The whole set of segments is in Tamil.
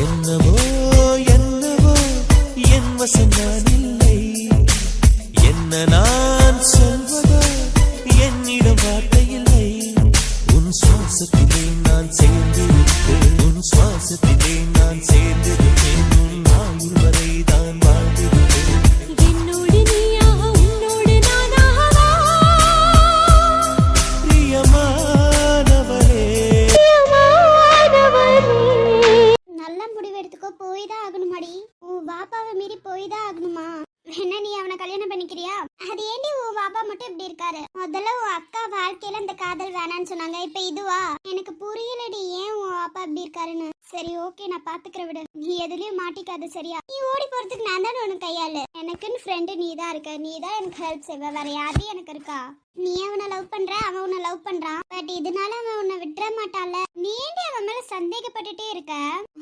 என்னவோ என்னவோ என் வசம் நான் இல்லை, என்ன நான் சொல்வதோ என்னிடம் வார்த்தை இல்லை. உன் சுவாசத்திலே நான் சேர்ந்திருப்பேன், உன் சுவாசத்திலே நான் சேர்ந்திருப்பேன், உன் ஆயுள் வரை தான் வாழ்ந்திருப்பேன். என்னோடு நீயாக உன்னோடு நானாகவா பிரியமானவரே. நல்ல முடிவு எடுத்துக்கோ, போய் தான் ஆகணுமாடி. உன் பாப்பாவை மீறி போய் தான் ஆகணுமா? என்ன நீ அவனை கல்யாணம் பண்ணிக்கிறியா? அது ஏண்டி உன் பாப்பா மட்டும் இப்படி இருக்காரு? முதல்ல உன் அக்கா வாழ்க்கையில இந்த காதல் வேணான்னு சொன்னாங்க, இப்ப இதுவா? எனக்கு புரியலடி ஏன் உன் பாப்பா இப்படி இருக்காருன்னு. சரி ஓகே, நான் பாத்துக்கிற விடு, நீ எதுலயும் மாட்டிக்காது சரியா? நீ ஓடி போறதுக்கு நான் தானே உனக்கு கையாளு. எனக்குன்னு ஃப்ரெண்டு நீ தான் இருக்க, நீ தான் எனக்கு ஹெல்ப் செய்வ, வேற யாரையும் எனக்கு இருக்கா? நீ அவனை லவ் பண்ற, அவன் உன்னை லவ் பண்றான், பட் இதனால அவன் உன்னை விட்டுற மாட்டான்ல. நீ ஏண்டி அவன் மேல சந்தேகப்பட்டுட்டே இருக்க?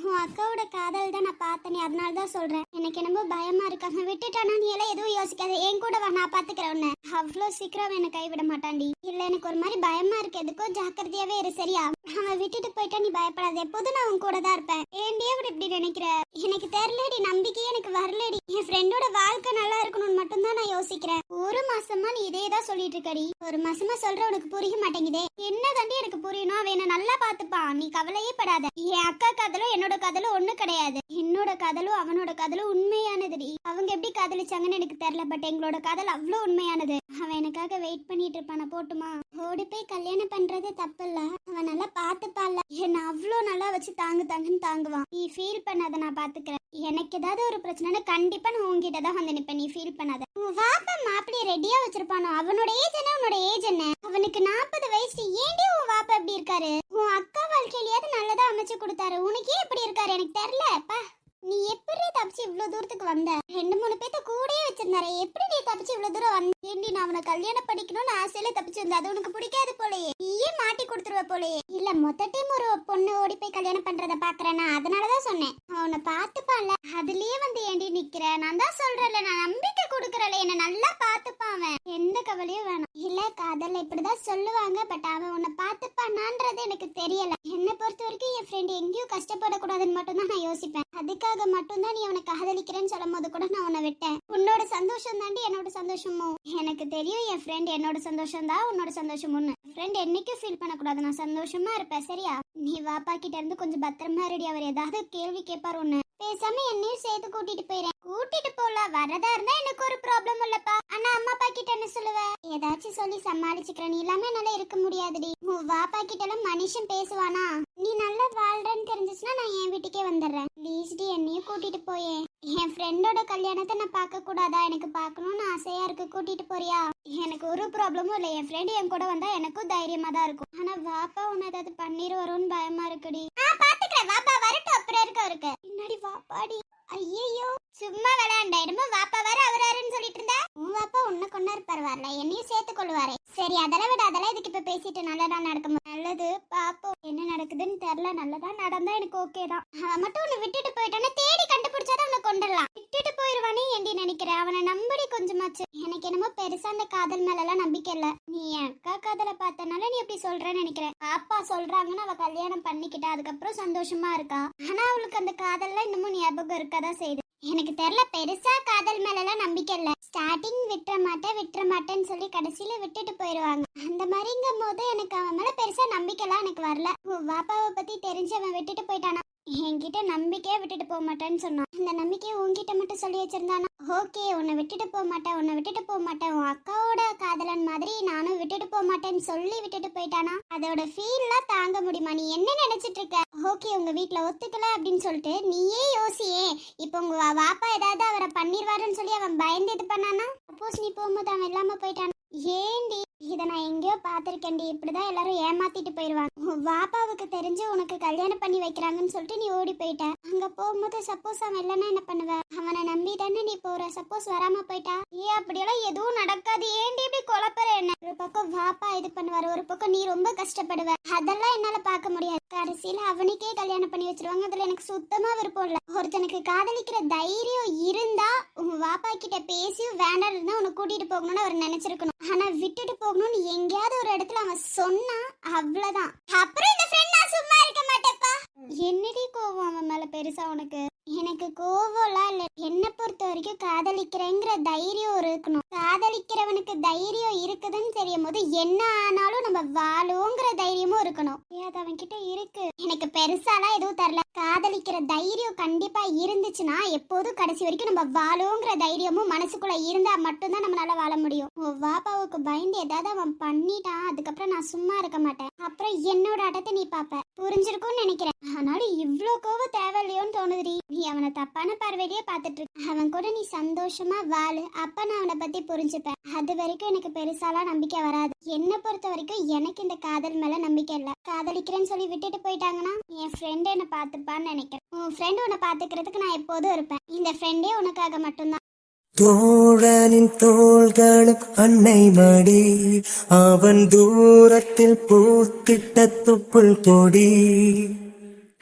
உன் அக்காவோட காதல் தான் நான் பார்த்தனே, அதனாலதான் சொல்றேன். எனக்கு என்னமோ பயமா இருக்கு. அவன் விட்டுட்டானா நீ எல்லாம் எதுவும் யோசிக்காத, என் கூட வா, நான் பாத்துக்கிறேன் உன்னை. அவ்வளவு சீக்கிரம் என்னை கைவிட மாட்டான்டி. இல்ல எனக்கு ஒரு மாதிரி பயமா இருக்கு, எதுக்கோ ஜாக்கிரதையாவே இரு சரியா? அவன் விட்டுட்டு போயிட்டா நீ பயப்படாத, எப்போதும் நான் உன் கூட தான் இருப்பேன். ஏண்டி அப்படி இப்படி நினைக்கிற? எனக்கு தெரியலடி, நம்பிக்கையே எனக்கு வரலடி. என் ஃப்ரெண்டோட வாழ்க்கை நல்லா இருக்கணும்னு மட்டும்தான் நான் யோசிக்கிறேன். ஒரு மாசமா நீ இதே தான் சொல்லிட்டு இருக்கடி. ஒரு மாசமா சொல்ற உனக்கு புரிய மாட்டேங்குதே. என்ன தாண்டி எனக்கு புரியணும்? அவன் என்ன நல்லா பாத்துப்பான், நீ கவலையே படாத. என் அக்கா காதலும் என்னோட காதலும் ஒண்ணு கிடையாது. என்னோட காதலும் அவனோட காதலும் உண்மையானதுடி. அவங்க எப்படி காதலிச்சாங்கன்னு எனக்கு தெரியல, பட் எங்களோட காதல் அவ்வளவு உண்மையானது. அவன் எனக்காக வெயிட் பண்ணிட்டு இருப்பான. போட்டுமா? ஓடி போய் கல்யாணம் பண்றது தப்பு இல்ல, அவன் நல்லா பாத்துப்பால. என்ன அவ்வளோ நல்லா வச்சு தாங்குன்னு தாங்குவான். நீ ஃபீல் பண்ணாத, நான் பாத்துக்கிறேன். எனக்கு ஏதாவது ஒரு பிரச்சனைனா கண்டிப்பா நான் உங்ககிட்ட தான் வந்து நிப்பேன், நீ ஃபீல் பண்ணாத. உன் வாப்பா மாப்பிளைய ரெடியா வச்சிருப்பானோ? அவனோட ஏஜ் என்ன, உன்னோட ஏஜ் என்ன? அவனுக்கு 40 வயசு. ஏண்டி உன் வாப்பா எப்படி இருக்காரு? உன் அக்கா வாழ்க்கையிலயாவது நல்லதா அமைச்சு கொடுத்தாரு, உனக்கே எப்படி இருக்காரு எனக்கு தெரியலப்பா. நீ எப்படி தப்பிச்சு இவ்வளவு தூரத்துக்கு வந்த? 2-3 பேத்த கூடயே வச்சிருந்தாரு, எப்படி நீ தப்பிச்சு இவ்வளவு தூரம் வந்த? ஏண்டி நான் அவனை கல்யாணம் படிக்கணும்னு ஆசையில தப்பிச்சு வந்த, அது உனக்கு பிடிக்காது போலயே, நீயே மாட்டி கொடுத்துருவ போலயே. இல்ல மொத்த டைம் ஒரு பொண்ணு ஓடி போய் கல்யாணம் பண்றத பாக்குறேன்னா அதனாலதான் சொன்னேன். அவனை பாத்துப்பான்ல, அதுலயே வந்து ஏண்டி நிக்கிற? நான் தான் சொல்றேன்ல, நான் நம்பிக்கை கொடுக்கறல, என்ன நல்லா பாத்துப்பான் அவன், எந்த கவலையும் வேணாம். இல்ல காதல் இப்படிதான் சொல்லுவாங்க, பட் அவன் உன்னை பாத்துப்பானான்றது எனக்கு தெரியல. என்னை பொறுத்த வரைக்கும் என் ஃப்ரெண்ட் எங்கேயும் கஷ்டப்படக்கூடாதுன்னு மட்டும் தான் நான் யோசிப்பேன். அதுக்காக மட்டும்தான் நீ அவனை காதலிக்கிறேன்னு சொல்லும் போது கூட நான் உன்னை விட்டேன். உன்னோட சந்தோஷம் தாண்டி என்னோட சந்தோஷமோ. எனக்கு தெரியும் என் ஃப்ரெண்ட் என்னோட சந்தோஷம் தான் உன்னோட சந்தோஷமுன்னு. ஃப்ரெண்ட் என்னைக்கும் ஃபீல் பண்ணக்கூடாது, நான் சந்தோஷமா இருப்பேன் சரியா? நீ வாப்பா கிட்ட இருந்து கொஞ்சம் பத்திரமா ரெடி. அவர் ஏதாவது கேள்வி கேட்பாரு ஒண்ணு, பேசாம என்னையும் சேர்த்து கூட்டிட்டு போயிறேன். கூட்டிட்டு போல வரதா இருந்தா எனக்கு ஒரு ப்ராப்ளம் இல்லப்பா. ஆனா அம்மா அப்பா கிட்ட என்ன சொல்லுவ? ஏதாச்சும் சொல்லி சமாளிச்சுக்கிறேன். நீ இல்லாம என்னால இருக்க முடியாதுடி. உன் வாப்பா கிட்ட எல்லாம் மனுஷன் பேசுவானா? நீ நல்லா வாழ்றன்னு தெரிஞ்சிச்சுன்னா நான் என் வீட்டுக்கே வந்துடுறேன். ப்ளீஸ்டி என்னையும் கூட்டிட்டு போயே. என் ஃப்ரெண்டோட கல்யாணத்தை நான் பார்க்க கூடாதா? எனக்கு பார்க்கணும்னு ஆசையா இருக்கு, கூட்டிட்டு போறியா? எனக்கு ஒரு ப்ராப்ளமும் இல்லை, என் ஃப்ரெண்டு என் கூட வந்தா எனக்கும் தைரியமா தான் இருக்கும். ஆனா வாப்பா உன்னை ஏதாவது பண்ணிடுவாரோன்னு பயமா இருக்குடி. பாத்துக்கிறேன், வாப்பா வரட்டும், அப்புறம் இருக்கு பின்னாடி வாப்பாடி. ஐயோ சும்மா விளையாண்ட இடமா வாப்பா வர அவராருன்னு சொல்லிட்டு இருந்தா. உன் வாப்பா உன்னை கொண்டாரு பரவாயில்ல, என்னையும் சேர்த்து கொள்வாரே. சரி அதெல்லாம் விட, அதெல்லாம் இதுக்கு இப்ப பேசிட்டு நல்லதா நடக்கும். நல்லது பாப்போம் என்ன நடக்குதுன்னு தெரியல. நல்லதா நடந்தா எனக்கு ஓகே தான். அவன் மட்டும் உன்னை விட்டுட்டு போயிட்டானே, தேடி கண்டுபிடிச்சாதான் அவனை கொண்டுடலாம். விட்டுட்டு போயிருவானே ஏண்டி நினைக்கிறேன்? அவனை நம்படி கொஞ்சமாச்சு. எனக்கு என்னமோ பெருசா அந்த காதல் மேல எல்லாம் நம்பிக்கை இல்ல. நீ என் அக்கா காதலை பார்த்தனால நீ எப்படி சொல்றேன்னு நினைக்கிறேன். பாப்பா சொல்றாங்கன்னு அவ கல்யாணம் பண்ணிக்கிட்டா, அதுக்கப்புறம் சந்தோஷமா இருக்கா. ஆனா அவளுக்கு அந்த காதல்லாம் இன்னமும் ஞாபகம் இருக்கதான் செய்யுது. எனக்கு தெரியல, பெருசா காதல் மேல எல்லாம் நம்பிக்கை இல்ல. ஸ்டார்டிங் விட்டுற மாட்டேன்னு சொல்லி கடைசியில விட்டுட்டு போயிருவாங்க. அந்த மாதிரிங்கும் போது எனக்கு அவன் மேல பெருசா நம்பிக்கை எல்லாம் எனக்கு வரல. வாப்பாவை பத்தி தெரிஞ்சு அவன் விட்டுட்டு போயிட்டானா. என்கிட்ட நம்பிக்கையா விட்டுட்டு போக மாட்டேன்னு சொன்னான். இந்த நம்பிக்கையை உன்கிட்ட மட்டும் சொல்லி வச்சிருந்தானா? ஓகே உன்னை விட்டுட்டு போக மாட்டேன் உன் அக்காவோட காதலன் மாதிரி நானும் விட்டுட்டு போக மாட்டேன்னு சொல்லி விட்டுட்டு போயிட்டானா? அதோட ஃபீல்லாம் தாங்க முடியுமா? நீ என்ன நினைச்சிட்டு இருக்க? ஓகே உங்க வீட்டுல ஒத்துக்கல அப்படின்னு சொல்லிட்டு நீயே யோசியே. இப்போ உங்க வாப்பா ஏதாவது அவரை பண்ணிடுவாருன்னு சொல்லி அவன் பயந்து இது பண்ணானா? சப்போஸ் நீ போகும்போது அவன் இல்லாம போயிட்டானா? ஏண்டி இதை நான் எங்கேயோ பார்த்துருக்கேன்டி. இப்படிதான் எல்லாரும் ஏமாத்திட்டு போயிடுவாங்க. வாப்பாவுக்கு தெரிஞ்சு உனக்கு கல்யாணம் பண்ணி வைக்கிறாங்கன்னு சொல்லிட்டு நீ ஓடி போயிட்ட. அங்க போகும்போது சப்போஸ் அவன் இல்லைன்னா என்ன பண்ணுவ? அவனை நம்பி தானே நீ போற. சப்போஸ் வராம போயிட்டா அப்படியெல்லாம் எதுவும் நடக்காது. ஏண்டி இப்படி குழப்பற? என்ன ஒரு பக்கம் வாப்பா இது பண்ணுவாரு, ஒரு பக்கம் நீ ரொம்ப கஷ்டப்படுவ. அதெல்லாம் என்னால பார்க்க முடியாது. கடைசியில அவனுக்கே கல்யாணம் பண்ணி வச்சிருவாங்க. அதுல எனக்கு சுத்தமா விருப்பம் இல்ல. ஒருத்தனுக்கு காதலிக்கிற தைரியம் இருந்தா உங்க வாப்பா கிட்ட பேசியும் வேண்டாம் இருந்தா உன்னை கூட்டிட்டு போகணும்னு அவர் நினைச்சிருக்கணும். ஆனா விட்டுட்டு போகணும்னு எங்கேயாவது ஒரு இடத்துல அவன் சொன்னா அவ்வளவுதான். அப்புறம் இந்த ஃப்ரெண்ட் நான் சும்மா இருக்க மாட்டேப்பா. என்னடி கோவம் அவன் மேல பெருசா உனக்கு? எனக்கு கோவம்லாம் இல்ல. என்ன பொறுத்த வரைக்கும் காதலிக்கிறேங்கிற தைரியம் இருக்கணும். காதலிக்கிறவனுக்கு தைரியம் இருக்குதுன்னு தெரியும் போது என்ன ஆனாலும் நம்ம வாழுவோங்கிற தைரியமும் இருக்கணும். அது அவன் கிட்ட இருக்கு. எனக்கு பெருசாலாம் எதுவும் தரல. காதலிக்கிற தைரியம் கண்டிப்பா இருந்துச்சுன்னா எப்போதும் கடைசி வரைக்கும் நம்ம வாழுவோங்கிற தைரியமும் மனசுக்குள்ள இருந்தா மட்டும்தான் நம்மளால வாழ முடியும். வாப்பாவுக்கு பயந்து ஏதாவது அவன் பண்ணிட்டான், அதுக்கப்புறம் நான் சும்மா இருக்க மாட்டேன். அப்புறம் என்னோட அடத்தை நீ பாப்ப. புரிஞ்சிருக்கும்னு நினைக்கிறேன். ஆனாலும் இவ்ளோ கோவம் தேவையில்லையோன்னு தோணுதுடி. நீ அவனை தப்பான பார்வையிலேயே பார்த்துட்டு இருக்க. அவன் கூட நீ சந்தோஷமா வாழு. அப்ப நான் அவனை பத்தி புரிஞ்சுப்பேன். அது வரைக்கும் எனக்கு பெருசாலாம் நம்பிக்கை வராது. என்னை பொறுத்த வரைக்கும் எனக்கு இந்த காதல் மேல நம்பிக்கை இல்ல. காதலிக்கிறேன்னு சொல்லி விட்டுட்டு போயிட்டாங்கன்னா என் ஃப்ரெண்ட் என்ன பார்த்துப்பான்னு நினைக்கிறேன். உன் ஃப்ரெண்ட் உன்னை பாத்துக்கிறதுக்கு நான் எப்போதும் இருப்பேன். இந்த ஃப்ரெண்டே உனக்காக மட்டும்தான். தோழனின் தோள்களும் அன்னை மடி, அவன் தூரத்தில் பூத்திட்ட தொப்புள் கொடி,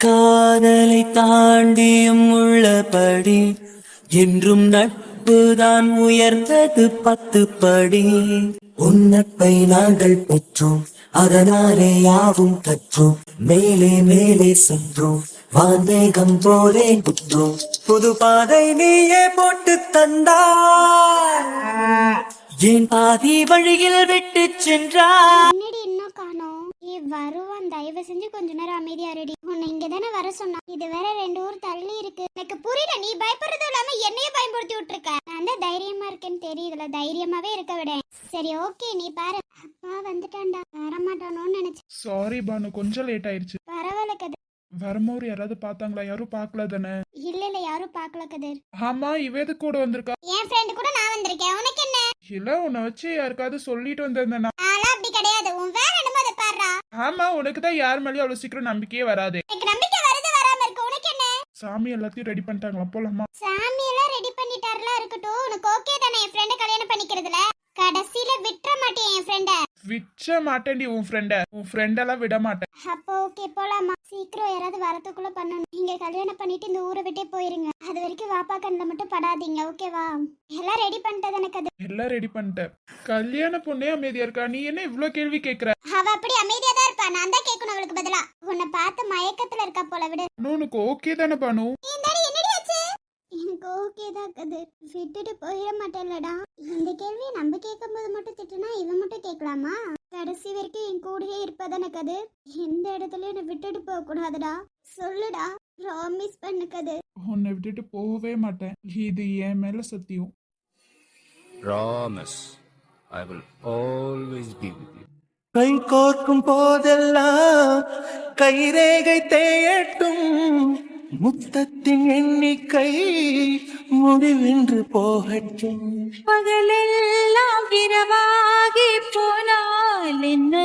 காதலை தாண்டியும் உள்ளபடி என்றும் நட்புதான் உயர்ந்தது 10 படி. உன்னப்பை நாங்கள் பெற்றோம், அதனாலே யாவும் கற்றோம், மேலே மேலே சென்றோம், வாந்தேகம் போலே குற்றோம், புது பாதை நீயே போட்டு தந்தாய், என் பாதி வழியில் விட்டு சென்றாய். என்னடி இன்னும் காணோம்? வருவான், தயவு செஞ்சு கொஞ்ச நேரம் அமைதியா இருடி. உன்னை இங்க தானே வர சொன்னா. இது வேற 2 ஊர் தள்ளி இருக்கு. எனக்கு புரியல, நீ பயப்படுறதும் இல்லாம என்னையே பயன்படுத்தி விட்டுருக்க. நான் தான் தைரியமா இருக்கேன்னு தெரியுதுல, தைரியமாவே இருக்க விட. சரி ஓகே, நீ பாரு. அப்பா வந்துட்டான்டா. வரமாட்டானோன்னு நினைச்சேன். சாரி பானு, கொஞ்சம் லேட் ஆயிருச்சு. பரவாயில்ல கதிர். வரும்போது யாராவது பார்த்தாங்களா? யாரும் பார்க்கல தானே? இல்ல யாரும் பார்க்கல கதிர். ஆமா, இவேது கூட வந்திருக்கா? என் ஃப்ரெண்ட் கூட நான் வந்திருக்கேன். உனக்கு என்ன? இல்ல, உன்னை வச்சு யாருக்காவது சொல்லிட்டு வந்திருந்தேனா? ஆனா அப்படி கிடையாது. உன் வேற என்னமோ அதை பாடுறா. ஆமா, உனக்கு தான் யார் மேலயும் அவ்வளவு சீக்கிரம் நம்பிக்கையே வராது. எனக்கு நம்பிக்கை வருது வராம இருக்கு. உனக்கு என்ன? சாமி எல்லாத்தையும் ரெடி பண்ணிட்டாங்களா? போலாமா? சாமி எல்லாம் ரெடி பண்ணிட்டாருல, இருக்கட்டும். உனக்கு ஓகே தானே என் ஃப்ரெண்ட கல்யாணம் பண்ணிக்கிறதுல? கடைசியில விட்டுற மாட்டேன் என் ஃப்ரெண்ட. விச்ச மாட்டேன்டி உன் ஃப்ரெண்டெல்லாம் விட மாட்டேன். அப்போ ஓகே போலாமா? சீக்கிரம் யாராவது வரத்துக்குள்ள பண்ணணும். நீங்க கல்யாணம் பண்ணிட்டு இந்த ஊரை விட்டே போயிருங்க. அது வரைக்கும் வாப்பா கண்ணில் மட்டும் படாதீங்க, ஓகேவா? எல்லாம் ரெடி பண்ணிட்டது எனக்கு. அது எல்லாம் ரெடி பண்ணிட்டேன். கல்யாண பொண்ணே அமைதியா இருக்கா, நீ என்ன இவ்ளோ கேள்வி கேக்குற? அவ அப்படி அமைதியா தான் இருப்பா. நான் தான் கேட்கணும் அவளுக்கு பதிலா. உன்னை பார்த்து மயக்கத்துல இருக்கா போல. விடு. உனக்கு ஓகே தானே பானு? எனக்கு ஓகே தான் கதிர். விட்டுட்டு போயிட மாட்டேன்லடா. இந்த கேள்வியை நம்ம கேட்கும் போது மட்டும் திட்டுனா இவன் மட்டும் கேட்கலாமா? கடைசி வரைக்கும் என் கூடயே இருப்பதானே கதிர். எந்த இடத்துலயும் என்னை விட்டுட்டு போக கூடாதுடா. சொல்லுடா, ப்ராமிஸ் பண்ணு கதிர். உன்னை விட்டுட்டு போகவே மாட்டேன். இது என் மேல சத்தியம். Promise, I will always be with you. கை கோர்க்கும் போதெல்லாம் கைரேகை தேயட்டும், முத்தத்தின் எண்ணிக்கை முடிவென்று போகட்டும். பகலெல்லாம் இரவாகி போனால் என்ன,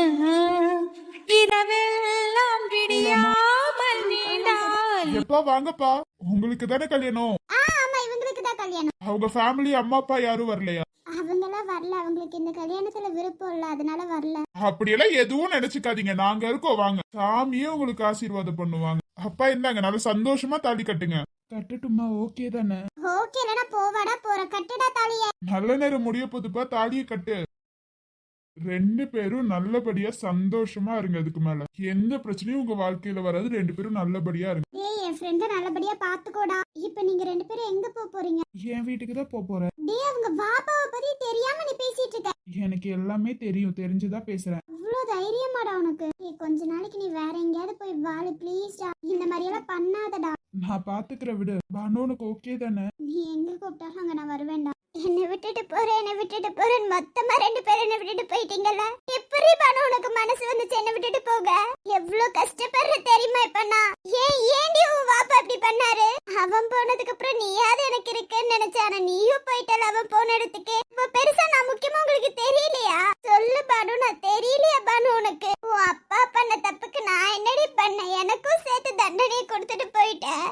இரவெல்லாம் விடியாமல் நீண்டால். எப்பா வாங்கப்பா, உங்களுக்கு தானே கல்யாணம்? ஆமா, இவங்களுக்கு தான் கல்யாணம். அவங்க ஃபேமிலி அம்மா அப்பா யாரும் வரலையா? அவங்கெல்லாம் வரல. அவங்களுக்கு இந்த கல்யாணத்துல விருப்பம் இல்ல, அதனால வரல. அப்படியெல்லாம் எதுவும் நினைச்சுக்காதீங்க, நாங்க இருக்கோம் வாங்க. சாமியே உங்களுக்கு ஆசீர்வாதம் பண்ணுவாங்க. அப்பா இருந்தாங்க, நல்ல சந்தோஷமா தாலி கட்டுங்க. கட்டட்டுமா? ஓகே தானே? ஓகே இல்லனா போவாடா போற. கட்டுடா தாலிய. நல்ல நேரம் முடிய போதுப்பா, தாலியை கட்டு. 2 பேரும் நல்லபடியா சந்தோஷமா இருங்க. அதுக்கு மேல எந்த பிரச்சனையும் உங்க வாழ்க்கையில வராது. 2 பேரும் நல்லபடியா இருங்க. டேய், என் ஃப்ரெண்ட நல்லபடியா பாத்துக்கோடா. இப்போ நீங்க 2 பேரும் எங்க போறீங்க? என் வீட்டுக்கு தான் போறேன். டேய், அவங்க பாப்பாவை பத்தி தெரியாம நீ பேசிட்டு இருக்க. எனக்கு எல்லாமே தெரியும், தெரிஞ்சுதான் பேசுறேன். இவ்ளோ தைரியமாடா உனக்கு? கொஞ்ச நாளைக்கு நீ வேற எங்கயாவது போய் வாழு ப்ளீஸ்டா. இந்த மாதிரி எல்லாம் பண்ணாதடா. நான் பாத்துக்கிற விடு. பானு, உனக்கு ஓகே தானே? நீ எங்க கூப்பிட்டாலும் அங்க நான் வருவேன்டா. என்னை விட்டுட்டு போறேன் மொத்தமா 2 பேரும் என்னை விட்டுட்டு போயிட்டீங்கல்ல. எப்படி பானு உனக்கு மனசு வந்துச்சு என்னை விட்டுட்டு போக? எவ்வளவு கஷ்டப்படுற தெரியுமா இப்ப நான்? ஏன்டி உன் வாப்பா இப்படி பண்ணாரு? அவன் போனதுக்கு அப்புறம் நீயாவது எனக்கு இருக்குன்னு நினைச்சேன். ஆனா நீயும் போயிட்டல அவன் போன இடத்துக்கு. இப்ப பெருசா நான் முக்கியமா உங்களுக்கு தெரியலையா? சொல்லு பானு, நான் தெரியலையா பானு உனக்கு? உன் அப்பா பண்ண தப்புக்கு நான் என்னடி பண்ணேன்? எனக்கும் சேர்த்து தண்டனையை கொடுத்துட்டு போயிட்டேன்.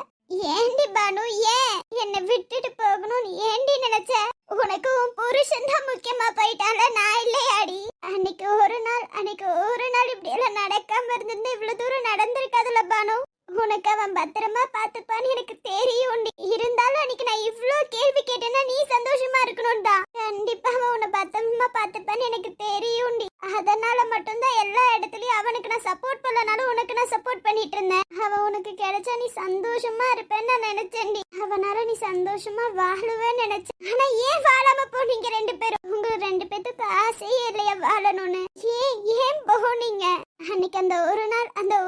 ஏண்டி பானு, ஏன் என்னை விட்டுட்டு போகணும்னு ஏண்டி நினைச்ச? உனக்கு உன் புருஷன் தான் முக்கியமா போயிட்டால, நான் இல்லையாடி? அன்னைக்கு ஒரு நாள் இப்படி எல்லாம் நடக்காம இருந்திருந்தா இவ்வளவு தூரம் நடந்திருக்காதுல பானு. உனக்கு அவன் பத்திரமா பாத்துப்பான்னு எனக்கு தெரியும். இருந்தாலும் அன்னைக்கு நான் இவ்ளோ கேள்வி கேட்டேன்னா நீ சந்தோஷமா இருக்கணும்டா. கண்டிப்பா அவன் உன்னை பத்திரமா பாத்துப்பான்னு எனக்கு தெரியும். அதனால மட்டும்தான் எல்லா இடத்துலயும் அவனுக்கு நான் சப்போர்ட் பண்ணலனாலும் உனக்கு நான் சப்போர்ட் பண்ணிட்டு இருந்தேன். அவன் உனக்கு நான் நினைச்சேன்டி. அவனால நீ சந்தோஷமா வாழுவேன்னு நினைச்சேன். ஆனா ஏன் வாழாம போனீங்க ரெண்டு பேரும்? உங்க ரெண்டு பேத்துக்கு ஆசையே இல்லையா வாழணும்னு? ஏன் போனீங்க? அன்னைக்கு அந்த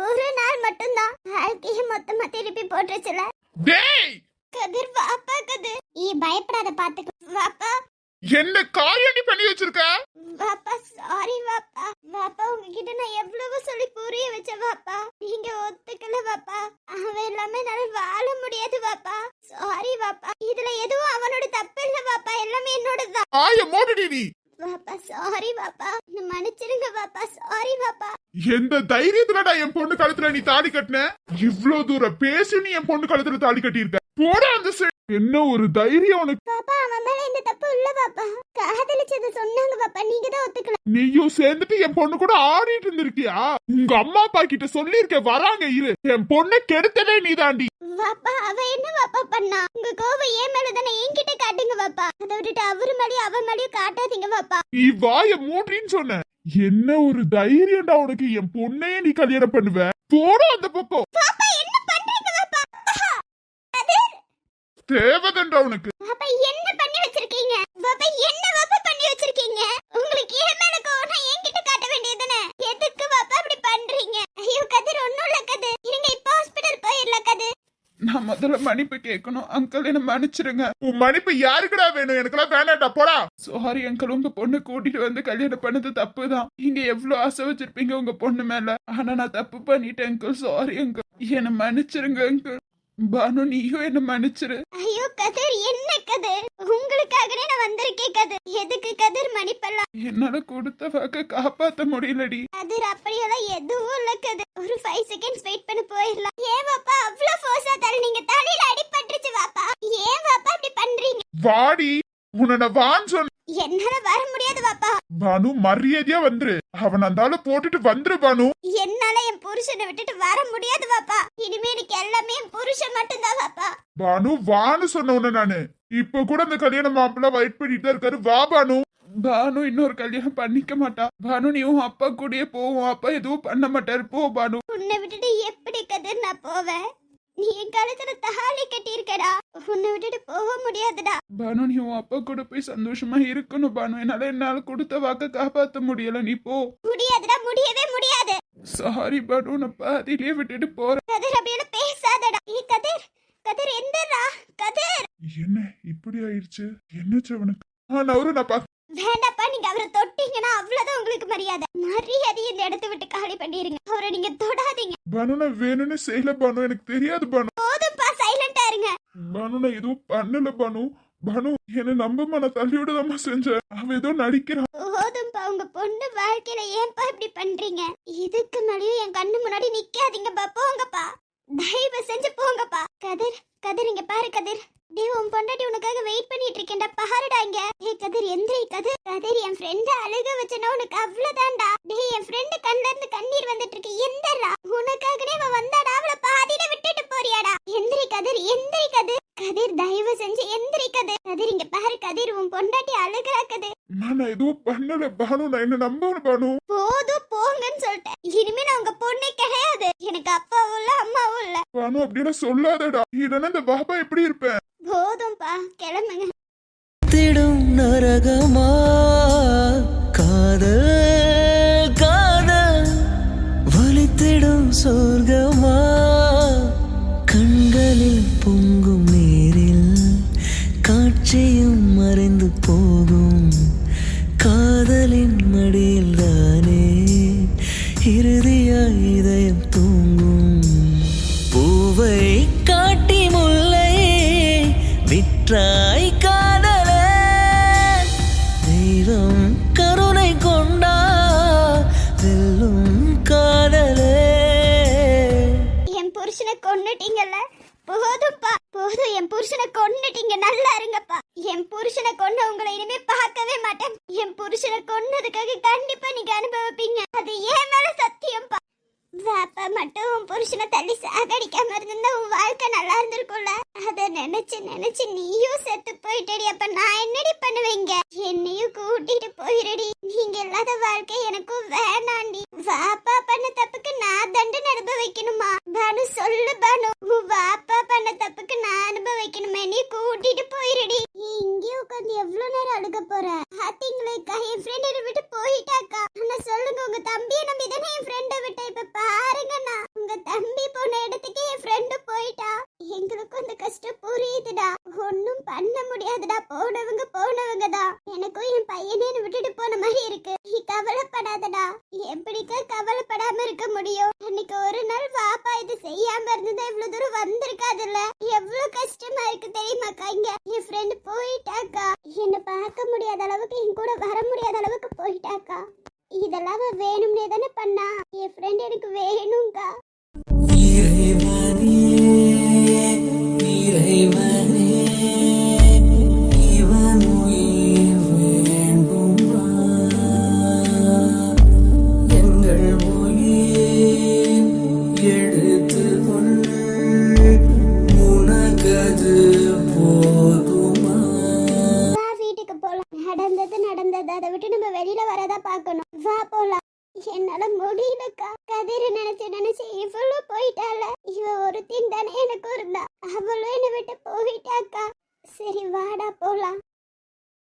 ஒரு நாள் மட்டும்தான் வாழ்க்கையை மொத்தமா திருப்பி போட்டுச்சுல. டேய் கதிர் வாப்பா கதிர். பயப்படாத பாத்துக்க வாப்பா. என்ன காரியடி பண்ணி வச்சிருக்க? வாப்பா சாரி வாப்பா. வாப்பா உங்ககிட்ட நான் எவ்வளவு சொல்லி புரிய வச்ச வாப்பா. நீங்க ஒத்துக்கல வாப்பா. அவன் எல்லாமே என்னால வாழ முடியாது வாப்பா. சாரி வாப்பா. இதுல எதுவும் அவனோட தப்பு இல்ல வாப்பா. எல்லாமே என்னோடதான். ஆய மோடடி நீ. வாப்பா சாரி வாப்பா. என்ன மன்னிச்சிருங்க வாப்பா. சாரி வாப்பா. எந்த தைரியத்துலடா என் பொண்ணு கழுத்துல நீ தாலி கட்டின? இவ்ளோ தூரம் பேசி நீ என் பொண்ணு கழுத்துல தாலி கட்டியிருக்க. போடா அந்த சைடு. என்ன ஒரு தைரியம் உனக்கு? பாப்பா அவன் மேல எந்த தப்பு இல்ல பாப்பா. காதலிச்சத சொன்னாங்க பாப்பா. நீங்க தான் ஒத்துக்கல. நீயும் சேர்ந்துட்டு என் பொண்ணு கூட ஆடிட்டு இருந்திருக்கியா? உங்க அம்மா அப்பா கிட்ட சொல்லிருக்க வராங்க இரு. என் பொண்ணை கெடுத்ததே நீதாண்டி. வாப்பா அவ என்ன வாப்பா பண்ணா? உங்க கோபம் ஏன் மேல தானே என்கிட்ட காட்டுங்க வாப்பா. அதை விட்டுட்டு அவரு மேலயும் அவன் மேலயும் காட்டாதீங்க வாப்பா. நீ வாய மூடின்னு சொன்ன. என்ன ஒரு தைரியம்டா உனக்கு? என் பொண்ணையே நீ கல்யாணம் பண்ணுவ? போடா அந்த பக்கம். பாப்பா என்ன பண்றீங்க வாப்பா? கதிர் தேவதண்டா உனக்கு. பாப்பா என்ன பண்ணி வச்சிருக்கீங்க? பாப்பா என்ன வாப்பா பண்ணி வச்சிருக்கீங்க? உங்களுக்கு ஏன் மேல கோவம் என்கிட்ட காட்ட வேண்டியதுதானே? எதுக்கு வாப்பா இப்படி பண்றீங்க? ஐயோ கதிர் ஒண்ணும் இல்ல கதிர். இருங்க இப்ப ஹாஸ்பிடல் போயிடலாம் கதிர். நான் முதல்ல மன்னிப்பு கேட்கணும். அங்கிள் என்ன மன்னிச்சிருங்க. உன் மன்னிப்பு யாருக்குடா வேணும்? எனக்குலாம் வேணாட்டா போடா. Sorry uncle. உங்க பொண்ணு கூட்டிட்டு வந்து கல்யாணம் பண்ணது தப்புதான். நீங்க எவ்வளவு ஆசை வச்சிருப்பீங்க உங்க பொண்ணு மேல. ஆனா நான் தப்பு பண்ணிட்டேன் அங்கிள். Sorry uncle. என்ன மன்னிச்சிருங்க அங்கிள். பானு நீயும் என்ன மன்னிச்சிரு. ஐயோ கதிர் என்ன கதிர்? உங்களுக்காகவே நான் வந்திருக்கேன் கதிர். எதுக்கு கதிர் மன்னிப்பெல்லாம்? என்னால கொடுத்த வாக்க காப்பாத்த முடியலடி. கதிர் அப்படியெல்லாம் எதுவும் இல்ல கதிர். ஒரு 5 செகண்ட்ஸ் வெயிட் பண்ணி போயிடலாம். ஏன் வாப்பா அவ்வளவு ஃபோர்ஸா தள்ளுனீங்க? தலையில அடிபட்டுருச்சு வாப்பா. ஏன் வாப்பா இப்படி பண்றீங்க? வாடி. உன்னை வான்னு சொன்ன. என்னால வர முடியாது வாப்பா. பானு மரியாதையா வந்துரு. அவன் அந்தால போட்டுட்டு வந்துரு பானு. என்னால என் புருஷனை விட்டுட்டு வர முடியாது வாப்பா. இனிமே எனக்கு எல்லாமே என் புருஷன் மட்டும்தான் வாப்பா. பானு வான்னு சொன்ன உன்ன நானு. இப்ப கூட அந்த கல்யாண மாப்பிள்ள வெயிட் பண்ணிட்டு தான் இருக்காரு. வா பானு. பானு இன்னொரு கல்யாணம் பண்ணிக்க மாட்டா. பானு நீ உன் அப்பா கூடயே போவோம். அப்பா எதுவும் பண்ண மாட்டாரு. போ பானு. உன்னை விட்டுட்டு எப்படி கதிர் நான் போவேன்? நீ என் கழுத்துல தாலி கட்டி இருக்கடா. உன்னை விட்டுட்டு போக முடியாதுடா. பானு நீ உன் அப்பா கூட போய் சந்தோஷமா இருக்கணும் பானு. என்னால கொடுத்த வாக்க காப்பாத்த முடியல. நீ போ. முடியாதுடா. முடியவே முடியாது. சாரி பானு. நான் பாதியிலே விட்டுட்டு போறேன். கதிர் அப்படியே பேசாதடா. கதிர் கதிர் எந்தடா கதிர்? என்ன இப்படி ஆயிடுச்சு? என்னச்சு அவனுக்கு? நவரு நான் பா. வேண்டாப்பா. நீங்க அவரை தொட்டீங்கன்னா அவ்வளவுதான் உங்களுக்கு மரியாதை. மரியாதையை இந்த இடத்தை விட்டு காலி பண்ணிருங்க. அவரை நீங்க தொடாதீங்க. பானு நான் வேணும்னு செய்யல பானு. எனக்கு தெரியாது பானு. போதும்பா சைலண்டா இருங்க. பானு நான் எதுவும் பண்ணல பானு. பானு என்ன நம்பமா நான் தள்ளிவிடதாமா செஞ்சேன். அவன் ஏதோ நடிக்கிறான். போதும்பா. உங்க பொண்ணு வாழ்க்கையில ஏன்பா இப்படி பண்றீங்க? இதுக்கு மேலயும் என் கண்ணு முன்னாடி நிக்காதீங்கப்பா. போங்கப்பா. தயவு செஞ்சு போங்கப்பா. கதிர் கதிர் இங்க பாரு கதிர். டேய் உன் பொண்டாட்டி உனக்காக வெயிட் பண்ணிட்டு இருக்கேன்டா. பாருடா இங்க. ஏய் கதிர் எந்திரி கதிர். கதிர் என் ஃப்ரெண்ட அழுக வச்சனா உனக்கு அவ்வளவுதான்டா. டேய் என் ஃப்ரெண்ட் கண்ணுல இருந்து கண்ணீர் வந்துட்டு இருக்கு. எந்தடா உனக்காகவே அவ வந்தாடா. அவள பாதியில விட்டுட்டு போறியாடா? எந்திரி கதிர். எந்திரி கதிர். கதிர் தயவு செஞ்சு எந்திரி கதிர். கதிர் இங்க பாரு கதிர். உன் பொண்டாட்டி அழுகுறா கதிர். நான் எதுவும் பண்ணல பானு. நான் என்ன நம்பணும் பானு. போதும் போங்கன்னு சொல்லிட்டேன். இனிமே நான் உங்க பொண்ணே கிடையாது. எனக்கு அப்பாவும் இல்ல அம்மாவும் இல்ல. பானு அப்படியெல்லாம் சொல்லாதடா. இல்லைன்னா இந்த பாபா எப்படி இருப்பேன்? போதும்பா கிளம்புங்க. திடும் நரகமா காதல் காதல் வலித்திடும் சொர்க்கமா கண்களில் பொங்கும் நீரில் காட்சியும் மறைந்து போகும் காதலின் மடியில் தானே இறுதியாய் இதயம் தூங்கும் பூவை காட்டி முல்லை விற்றாய் காதலே தெய்வம் கருணை கொண்டா வெல்லும் காதலே. என் புருஷனை கொன்னுட்டீங்கல்ல? போதும்பா போதும். என் புருஷனை கொன்னுட்டீங்க. நல்லா இருங்கப்பா. என் புருஷனை கொன்ன உங்களை இனிமே பார்க்கவே மாட்டேன். என் புருஷனை கொன்னதுக்காக கண்டிப்பா நீங்க அனுபவிப்பீங்க. அது ஏன் மேல சத்தியம்பா. வாப்பா மட்டும் உன் புருஷனை தள்ளி சாகடிக்காம இருந்திருந்தா உன் வாழ்க்கை நல்லா இருந்திருக்கும்ல. அத நினைச்சு நினைச்சு நீயும் செத்து போயிட்டடி. அப்ப நான் என்னடி பண்ணுவீங்க? என்னையும் கூட்டிட்டு போயிரடி. நீங்க இல்லாத வாழ்க்கை எனக்கும் வேணாண்டி. வாப்பா பண்ண தப்புக்கு நான் தண்டனை அனுபவிக்கணுமா? பானு சொல்லு பானு, உன் வாப்பா பண்ண தப்புக்கு நான் அனுபவிக்கணுமே? நீ கூட்டிட்டு போயிரடி. நீ இங்கே உட்காந்து எவ்வளவு நேரம் அழுக போற? பாத்தீங்களேக்கா, என் ஃப்ரெண்ட் விட்டு போயிட்டாக்கா. ஆனா சொல்லுங்க, உங்க தம்பியை நம்பி தானே என் ஃப்ரெண்டை விட்ட. இப்ப பாருங்கண்ணா, உங்க தம்பி போன இடத்துக்கு என் ஃப்ரெண்டு போயிட்டா. எங்களுக்கும் அந்த கஷ்டம் புரியுதுடா. ஒன்னும் பண்ண முடியாதுடா. போனவங்க தான். எனக்கும் என் பையனே விட்டுட்டு போன மாதிரி இருக்கு. நீ கவலைப்படாதடா. எப்படிக்கா கவலைப்படாம இருக்க முடியும்? அன்னைக்கு ஒரு நாள் வாப்பா இது செய்யாம இருந்ததா இவ்வளவு தூரம் வந்திருக்காதுல்ல. எவ்வளவு கஷ்டமா இருக்கு தெரியுமாக்கா? இங்க என் ஃப்ரெண்டு போயிட்டாக்கா. என்ன பார்க்க முடியாத அளவுக்கு, என் கூட வர முடியாத அளவுக்கு போயிட்டாக்கா. இதெல்லாம் வேணும்னே தானே பண்ணா. என் ஃப்ரெண்ட் எனக்கு வேணும்க்கா. இறைவனே இறைவனே இவன் உயிர் வேண்டுமா? எங்கள் உயிர் எடுத்துக்கொள், உனக்கது போதுமா? வா வீட்டுக்கு போலாம். நடந்தது அதை விட்டு நம்ம வெளியில வரதா பார்க்கணும். வா போலாம். என்னால முடியலக்கா. கதிர நினைச்சு இவ்வளவு போயிட்டால. இவ ஒருத்தின் தானே எனக்கு இருந்தா. அவளும் என்னை விட்டு போயிட்டாக்கா. சரி வாடா போலாம்.